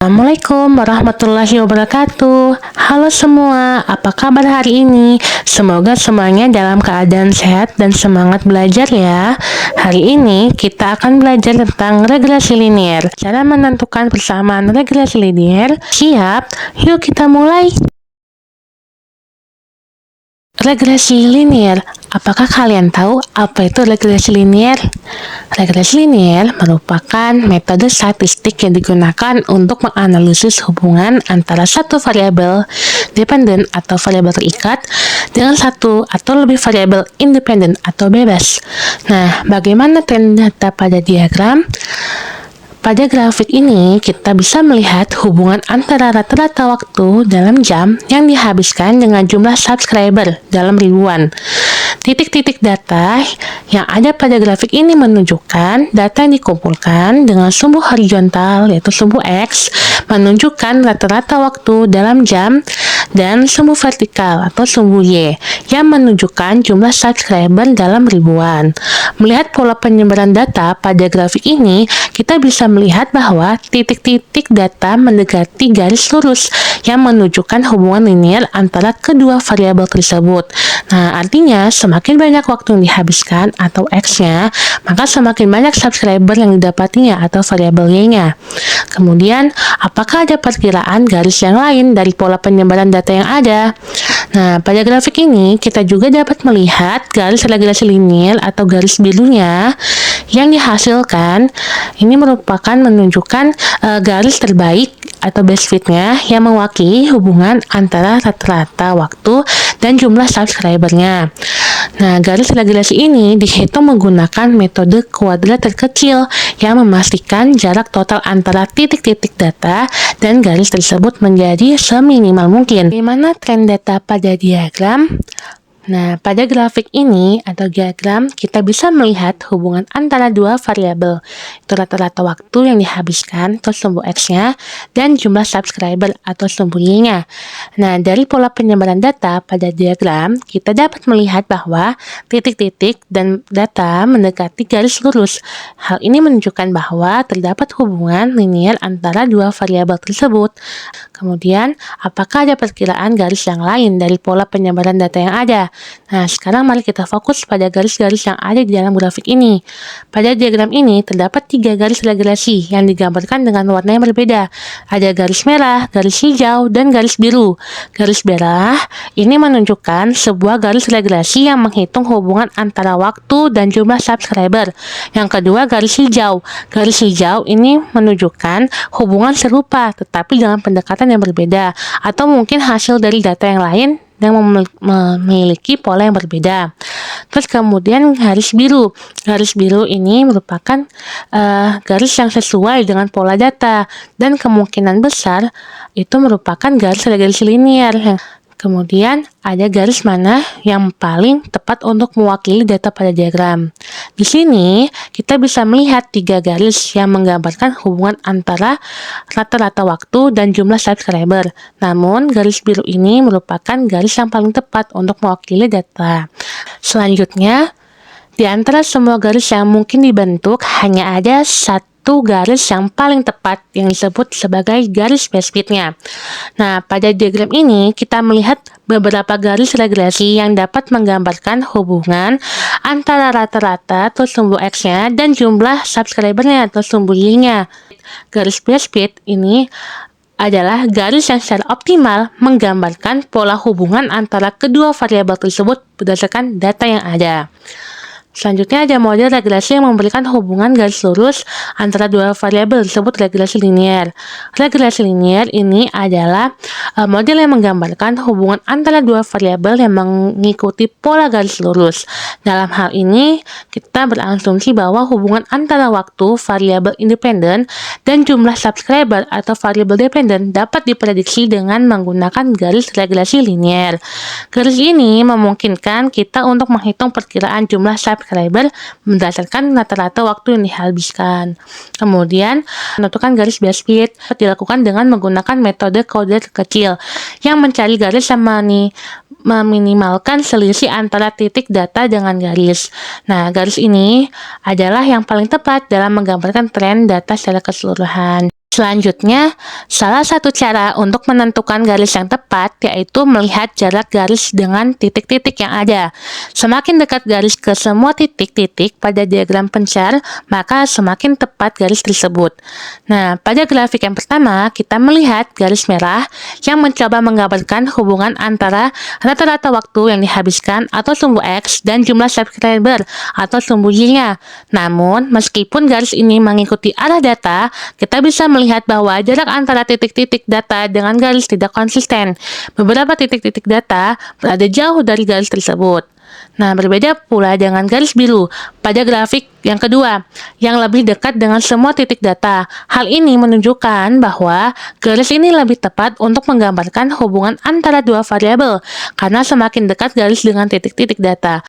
Assalamualaikum warahmatullahi wabarakatuh. Halo semua, apa kabar hari ini? Semoga semuanya dalam keadaan sehat dan semangat belajar ya. Hari ini kita akan belajar tentang regresi linier. Cara menentukan persamaan regresi linier. Siap? Yuk kita mulai. Regresi linier. Apakah kalian tahu apa itu regresi linier? Regresi linier merupakan metode statistik yang digunakan untuk menganalisis hubungan antara satu variabel dependen atau variabel terikat dengan satu atau lebih variabel independen atau bebas. Nah, bagaimana tren data pada diagram? Pada grafik ini, kita bisa melihat hubungan antara rata-rata waktu dalam jam yang dihabiskan dengan jumlah subscriber dalam ribuan. Titik-titik data yang ada pada grafik ini menunjukkan data yang dikumpulkan dengan sumbu horizontal, yaitu sumbu X, menunjukkan rata-rata waktu dalam jam, dan sumbu vertikal atau sumbu Y yang menunjukkan jumlah subscriber dalam ribuan. Melihat pola penyebaran data pada grafik ini, kita bisa melihat bahwa titik-titik data mendekati garis lurus yang menunjukkan hubungan linier antara kedua variabel tersebut. Nah, artinya semakin banyak waktu yang dihabiskan atau X-nya, maka semakin banyak subscriber yang didapatinya atau variabel Y-nya. Kemudian, apakah ada perkiraan garis yang lain dari pola penyebaran data yang ada? Nah, pada grafik ini kita juga dapat melihat garis regresi linier atau garis birunya yang dihasilkan. Ini merupakan menunjukkan garis terbaik atau best fit-nya yang mewakili hubungan antara rata-rata waktu dan jumlah subscribernya. Nah, garis regresi ini dihitung menggunakan metode kuadrat terkecil yang memastikan jarak total antara titik-titik data dan garis tersebut menjadi seminimal mungkin. Bagaimana tren data pada diagram? Nah, pada grafik ini atau diagram, kita bisa melihat hubungan antara dua variabel, itu rata-rata waktu yang dihabiskan atau sumbu X-nya dan jumlah subscriber atau sumbu Y-nya. Nah, dari pola penyebaran data pada diagram, kita dapat melihat bahwa titik-titik dan data mendekati garis lurus. Hal ini menunjukkan bahwa terdapat hubungan linier antara dua variabel tersebut. Kemudian, apakah ada perkiraan garis yang lain dari pola penyebaran data yang ada? Nah, sekarang mari kita fokus pada garis-garis yang ada di dalam grafik ini. Pada diagram ini, terdapat 3 garis regresi yang digambarkan dengan warna yang berbeda. Ada garis merah, garis hijau, dan garis biru. Garis merah ini menunjukkan sebuah garis regresi yang menghitung hubungan antara waktu dan jumlah subscriber. Yang kedua, garis hijau. Garis hijau ini menunjukkan hubungan serupa, tetapi dengan pendekatan yang berbeda, atau mungkin hasil dari data yang lain yang memiliki pola yang berbeda. Terus kemudian garis biru. Garis biru ini merupakan garis yang sesuai dengan pola data dan kemungkinan besar itu merupakan garis regresi linier. Kemudian ada garis mana yang paling tepat untuk mewakili data pada diagram. Di sini kita bisa melihat 3 garis yang menggambarkan hubungan antara rata-rata waktu dan jumlah subscriber. Namun garis biru ini merupakan garis yang paling tepat untuk mewakili data. Selanjutnya, di antara semua garis yang mungkin dibentuk hanya ada satu garis yang paling tepat yang disebut sebagai garis best fit-nya. Nah, pada diagram ini kita melihat beberapa garis regresi yang dapat menggambarkan hubungan antara rata-rata atau sumbu X-nya dan jumlah subscribernya atau sumbu Y-nya. Garis best fit ini adalah garis yang secara optimal menggambarkan pola hubungan antara kedua variabel tersebut berdasarkan data yang ada. Selanjutnya ada model regresi yang memberikan hubungan garis lurus antara dua variabel disebut regresi linier. Regresi linier ini adalah model yang menggambarkan hubungan antara dua variabel yang mengikuti pola garis lurus. Dalam hal ini, kita berasumsi bahwa hubungan antara waktu variabel independen dan jumlah subscriber atau variabel dependen dapat diprediksi dengan menggunakan garis regresi linier. Garis ini memungkinkan kita untuk menghitung perkiraan jumlah subscriber berdasarkan rata-rata waktu yang dihabiskan. Kemudian, menentukan garis best fit dilakukan dengan menggunakan metode kuadrat kecil yang mencari garis yang meminimalkan selisih antara titik data dengan garis. Nah, garis ini adalah yang paling tepat dalam menggambarkan tren data secara keseluruhan. Selanjutnya, salah satu cara untuk menentukan garis yang tepat yaitu melihat jarak garis dengan titik-titik yang ada. Semakin dekat garis ke semua titik-titik pada diagram pencar, maka semakin tepat garis tersebut. Nah, pada grafik yang pertama, kita melihat garis merah yang mencoba menggambarkan hubungan antara rata-rata waktu yang dihabiskan atau sumbu X dan jumlah subscriber atau sumbu Y-nya. Namun, meskipun garis ini mengikuti arah data, kita bisa melihat bahwa jarak antara titik-titik data dengan garis tidak konsisten. Beberapa titik-titik data berada jauh dari garis tersebut. Nah, berbeda pula dengan garis biru pada grafik yang kedua, yang lebih dekat dengan semua titik data. Hal ini menunjukkan bahwa garis ini lebih tepat untuk menggambarkan hubungan antara dua variabel, karena semakin dekat garis dengan titik-titik data.